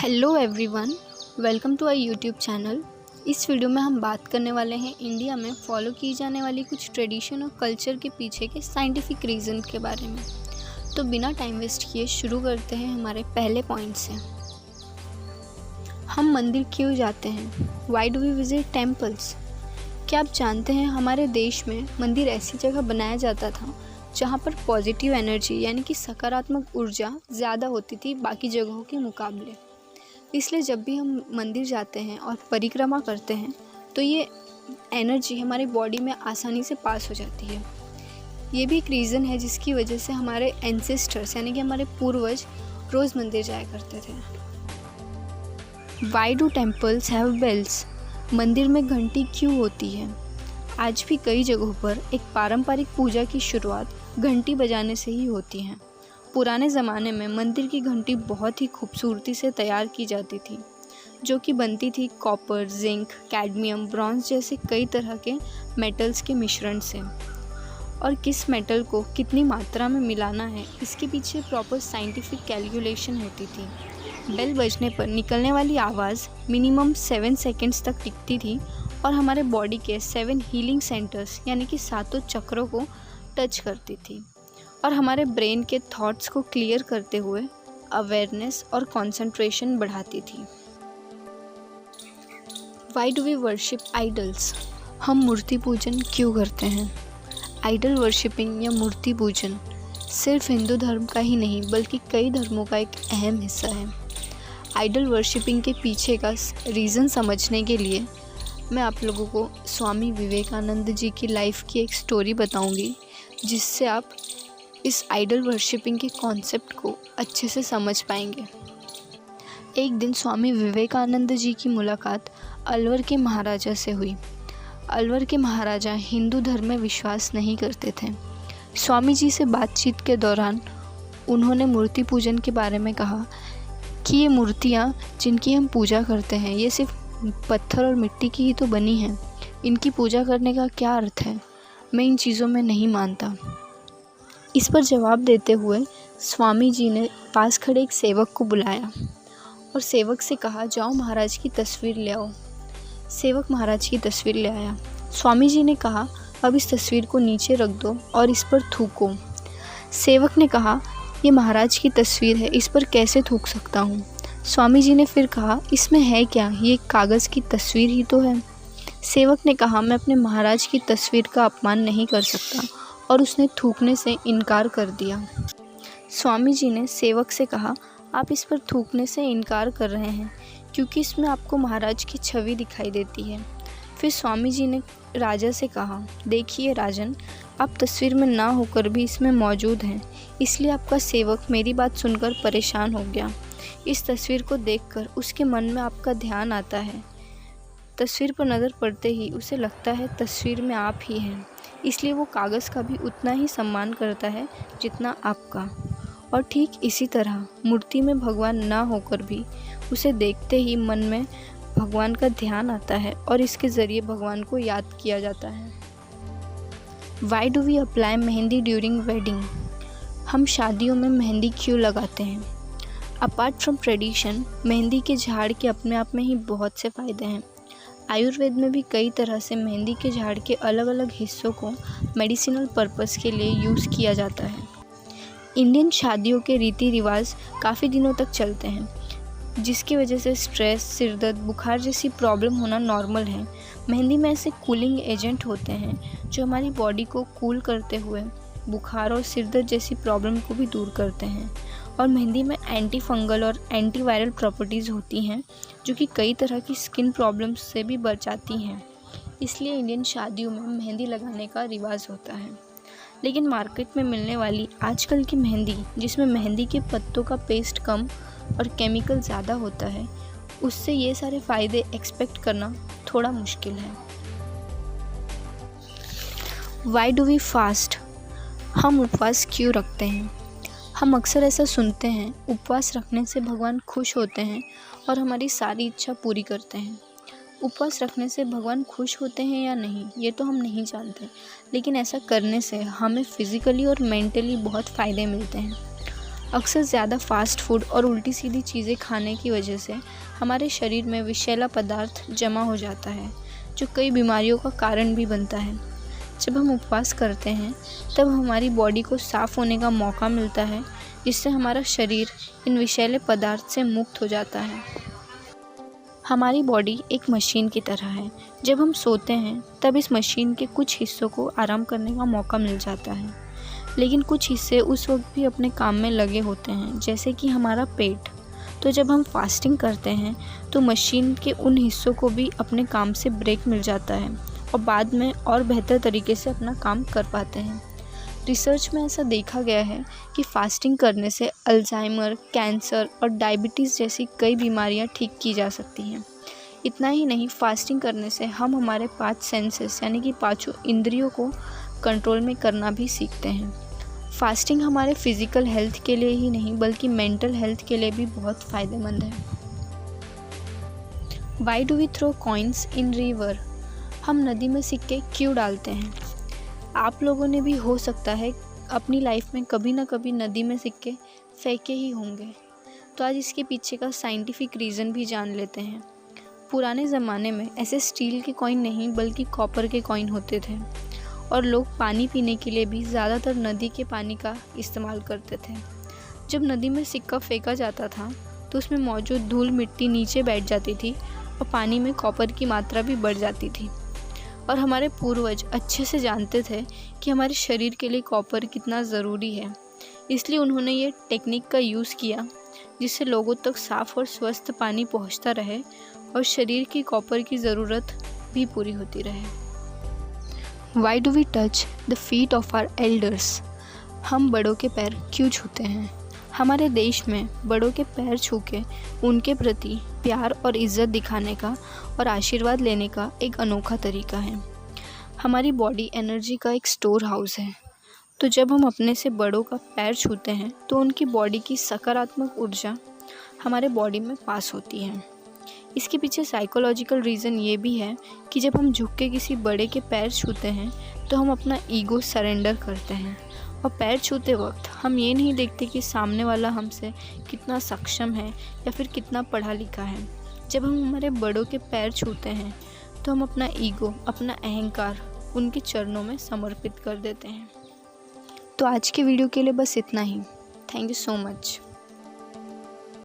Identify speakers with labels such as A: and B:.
A: Hello everyone, welcome to our YouTube channel. इस video में हम बात करने वाले हैं इंडिया में फॉलो की जाने वाली कुछ ट्रेडिशन और कल्चर के पीछे के साइंटिफिक रीज़न के बारे में। तो बिना टाइम वेस्ट किए शुरू करते हैं हमारे पहले पॉइंट से। हम मंदिर क्यों जाते हैं? Why do we visit temples? क्या आप जानते हैं हमारे देश में मंदिर ऐसी जगह बनाया जाता था जहाँ पर पॉजिटिव एनर्जी यानी कि सकारात्मक ऊर्जा ज़्यादा होती थी बाकी जगहों के मुकाबले। इसलिए जब भी हम मंदिर जाते हैं और परिक्रमा करते हैं तो ये एनर्जी हमारी बॉडी में आसानी से पास हो जाती है। ये भी एक रीज़न है जिसकी वजह से हमारे एंसेस्टर्स यानी कि हमारे पूर्वज रोज़ मंदिर जाया करते थे। Why do temples have bells? मंदिर में घंटी क्यों होती है? आज भी कई जगहों पर एक पारंपरिक पूजा की शुरुआत घंटी बजाने से ही होती है। पुराने ज़माने में मंदिर की घंटी बहुत ही खूबसूरती से तैयार की जाती थी, जो कि बनती थी कॉपर, जिंक, कैडमियम, ब्रॉन्ज जैसे कई तरह के मेटल्स के मिश्रण से। और किस मेटल को कितनी मात्रा में मिलाना है, इसके पीछे प्रॉपर साइंटिफिक कैलकुलेशन होती थी। बेल बजने पर निकलने वाली आवाज़ मिनिमम 7 सेकेंड्स तक टिकती थी और हमारे बॉडी के 7 हीलिंग सेंटर्स यानी कि 7 चक्रों को टच करती थी और हमारे ब्रेन के थॉट्स को क्लियर करते हुए अवेयरनेस और कंसंट्रेशन बढ़ाती थी। Why do we worship idols? हम मूर्ति पूजन क्यों करते हैं? आइडल वर्शिपिंग या मूर्ति पूजन सिर्फ हिंदू धर्म का ही नहीं बल्कि कई धर्मों का एक अहम हिस्सा है। आइडल वर्शिपिंग के पीछे का रीज़न समझने के लिए मैं आप लोगों को स्वामी विवेकानंद जी की लाइफ की एक स्टोरी बताऊंगी, जिससे आप इस आइडल वर्शिपिंग के कॉन्सेप्ट को अच्छे से समझ पाएंगे। एक दिन स्वामी विवेकानंद जी की मुलाकात अलवर के महाराजा से हुई। अलवर के महाराजा हिंदू धर्म में विश्वास नहीं करते थे। स्वामी जी से बातचीत के दौरान उन्होंने मूर्ति पूजन के बारे में कहा कि ये मूर्तियाँ जिनकी हम पूजा करते हैं ये सिर्फ पत्थर और मिट्टी की ही तो बनी हैं। इनकी पूजा करने का क्या अर्थ है? मैं इन चीज़ों में नहीं मानता। इस पर जवाब देते हुए स्वामी जी ने पास खड़े एक सेवक को बुलाया और सेवक से कहा, जाओ महाराज की तस्वीर ले आओ। सेवक महाराज की तस्वीर ले आया। स्वामी जी ने कहा, अब इस तस्वीर को नीचे रख दो और इस पर थूको। सेवक ने कहा, ये महाराज की तस्वीर है, इस पर कैसे थूक सकता हूँ? स्वामी जी ने फिर कहा, इसमें है क्या, ये कागज़ की तस्वीर ही तो है। सेवक ने कहा, मैं अपने महाराज की तस्वीर का अपमान नहीं कर सकता, और उसने थूकने से इनकार कर दिया। स्वामी जी ने सेवक से कहा, आप इस पर थूकने से इनकार कर रहे हैं क्योंकि इसमें आपको महाराज की छवि दिखाई देती है। फिर स्वामी जी ने राजा से कहा, देखिए राजन, आप तस्वीर में ना होकर भी इसमें मौजूद हैं, इसलिए आपका सेवक मेरी बात सुनकर परेशान हो गया। इस तस्वीर को देखकर उसके मन में आपका ध्यान आता है। तस्वीर पर नज़र पड़ते ही उसे लगता है तस्वीर में आप ही हैं, इसलिए वो कागज़ का भी उतना ही सम्मान करता है जितना आपका। और ठीक इसी तरह मूर्ति में भगवान ना होकर भी उसे देखते ही मन में भगवान का ध्यान आता है और इसके ज़रिए भगवान को याद किया जाता है। Why do we apply mehndi during wedding? हम शादियों में मेहंदी क्यों लगाते हैं? अपार्ट फ्रॉम ट्रेडिशन, मेहंदी के झाड़ के अपने आप में ही बहुत से फ़ायदे हैं। आयुर्वेद में भी कई तरह से मेहंदी के झाड़ के अलग अलग हिस्सों को मेडिसिनल पर्पस के लिए यूज़ किया जाता है। इंडियन शादियों के रीति रिवाज काफ़ी दिनों तक चलते हैं, जिसकी वजह से स्ट्रेस, सिरदर्द, बुखार जैसी प्रॉब्लम होना नॉर्मल है। मेहंदी में ऐसे कूलिंग एजेंट होते हैं जो हमारी बॉडी को कूल करते हुए बुखार और सिरदर्द जैसी प्रॉब्लम को भी दूर करते हैं। और मेहंदी में एंटी फंगल और एंटी वायरल प्रॉपर्टीज़ होती हैं जो कि कई तरह की स्किन प्रॉब्लम्स से भी बचाती हैं। इसलिए इंडियन शादियों में मेहंदी लगाने का रिवाज होता है। लेकिन मार्केट में मिलने वाली आजकल की मेहंदी, जिसमें मेहंदी के पत्तों का पेस्ट कम और केमिकल ज़्यादा होता है, उससे ये सारे फ़ायदे एक्सपेक्ट करना थोड़ा मुश्किल है। Why do we fast? हम उपवास क्यों रखते हैं? हम अक्सर ऐसा सुनते हैं, उपवास रखने से भगवान खुश होते हैं और हमारी सारी इच्छा पूरी करते हैं। उपवास रखने से भगवान खुश होते हैं या नहीं, ये तो हम नहीं जानते, लेकिन ऐसा करने से हमें फिज़िकली और मेंटली बहुत फ़ायदे मिलते हैं। अक्सर ज़्यादा फास्ट फूड और उल्टी सीधी चीज़ें खाने की वजह से हमारे शरीर में विषैला पदार्थ जमा हो जाता है, जो कई बीमारियों का कारण भी बनता है। जब हम उपवास करते हैं तब हमारी बॉडी को साफ़ होने का मौका मिलता है, जिससे हमारा शरीर इन विषैले पदार्थ से मुक्त हो जाता है। हमारी बॉडी एक मशीन की तरह है। जब हम सोते हैं तब इस मशीन के कुछ हिस्सों को आराम करने का मौका मिल जाता है, लेकिन कुछ हिस्से उस वक्त भी अपने काम में लगे होते हैं, जैसे कि हमारा पेट। तो जब हम फास्टिंग करते हैं तो मशीन के उन हिस्सों को भी अपने काम से ब्रेक मिल जाता है और बाद में और बेहतर तरीके से अपना काम कर पाते हैं। रिसर्च में ऐसा देखा गया है कि फास्टिंग करने से अल्जाइमर, कैंसर और डायबिटीज़ जैसी कई बीमारियां ठीक की जा सकती हैं। इतना ही नहीं, फास्टिंग करने से हम हमारे 5 सेंसेस यानी कि 5 इंद्रियों को कंट्रोल में करना भी सीखते हैं। फास्टिंग हमारे फिज़िकल हेल्थ के लिए ही नहीं बल्कि मेंटल हेल्थ के लिए भी बहुत फ़ायदेमंद है। Why do we throw coins in river? हम नदी में सिक्के क्यों डालते हैं? आप लोगों ने भी हो सकता है अपनी लाइफ में कभी ना कभी नदी में सिक्के फेंके ही होंगे। तो आज इसके पीछे का साइंटिफिक रीज़न भी जान लेते हैं। पुराने ज़माने में ऐसे स्टील के कॉइन नहीं बल्कि कॉपर के कॉइन होते थे और लोग पानी पीने के लिए भी ज़्यादातर नदी के पानी का इस्तेमाल करते थे। जब नदी में सिक्का फेंका जाता था तो उसमें मौजूद धूल मिट्टी नीचे बैठ जाती थी और पानी में कॉपर की मात्रा भी बढ़ जाती थी। और हमारे पूर्वज अच्छे से जानते थे कि हमारे शरीर के लिए कॉपर कितना ज़रूरी है, इसलिए उन्होंने ये टेक्निक का यूज़ किया जिससे लोगों तक साफ़ और स्वस्थ पानी पहुंचता रहे और शरीर की कॉपर की ज़रूरत भी पूरी होती रहे। Why do we touch the feet of our elders? हम बड़ों के पैर क्यों छूते हैं? हमारे देश में बड़ों के पैर छू के उनके प्रति प्यार और इज़्ज़त दिखाने का और आशीर्वाद लेने का एक अनोखा तरीका है। हमारी बॉडी एनर्जी का एक स्टोर हाउस है, तो जब हम अपने से बड़ों का पैर छूते हैं तो उनकी बॉडी की सकारात्मक ऊर्जा हमारे बॉडी में पास होती है। इसके पीछे साइकोलॉजिकल रीज़न ये भी है कि जब हम झुक के किसी बड़े के पैर छूते हैं तो हम अपना ईगो सरेंडर करते हैं और पैर छूते वक्त हम ये नहीं देखते कि सामने वाला हमसे कितना सक्षम है या फिर कितना पढ़ा लिखा है। जब हम हमारे बड़ों के पैर छूते हैं तो हम अपना ईगो, अपना अहंकार उनके चरणों में समर्पित कर देते हैं। तो आज के वीडियो के लिए बस इतना ही। Thank you so much.